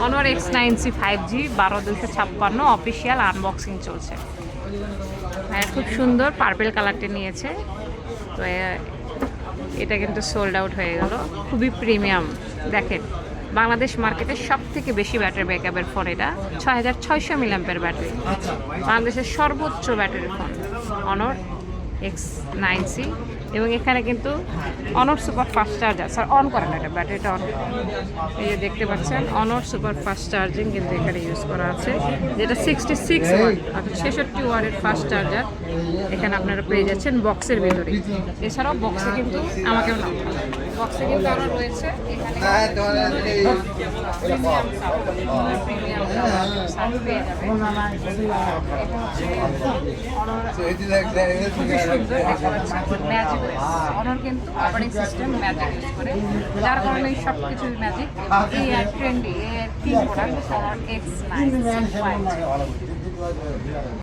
অনর X9C 5G 12256 official unboxing চলছে। খুব সুন্দর পার্পেল কালারটা নিয়েছে। তো এটা কিন্তু সোল্ড আউট হয়ে গেল। খুবই প্রিমিয়াম। দেখেন বাংলাদেশ মার্কেটে সব থেকে বেশি ব্যাটারি ব্যাকআপের ফোন এটা। 6600 মিলিঅ্যাম্পিয়ার ব্যাটারি, বাংলাদেশের সর্বোচ্চ ব্যাটারি ফোন অনর X9C। এবং এখানে কিন্তু অনর super fast charger, sir on করেন এটা, ব্যাটারিটা অন। এই যে দেখতে পাচ্ছেন অনর সুপার ফাস্ট চার্জিং কিন্তু এখানে ইউজ করা আছে, যেটা 66 ওয়াট অর্থাৎ 66 ওয়াটের ফাস্ট চার্জার এখানে আপনারা পেয়ে যাচ্ছেন বক্সের ভিতরে। এছাড়াও বক্সে কিন্তু আমাকেও না, বক্সে কিন্তু আরও রয়েছে এখানে প্রিমিয়াম সাউন্ড পেয়ে যাবেন। অনর কিন্তু অপারেটিং সিস্টেম ম্যাজিক ইউজ করে, যার কারণে সব কিছু ম্যাজিক। এই ট্রেন্ডি এর 3 প্রোডাক্ট অনর X9C 5G।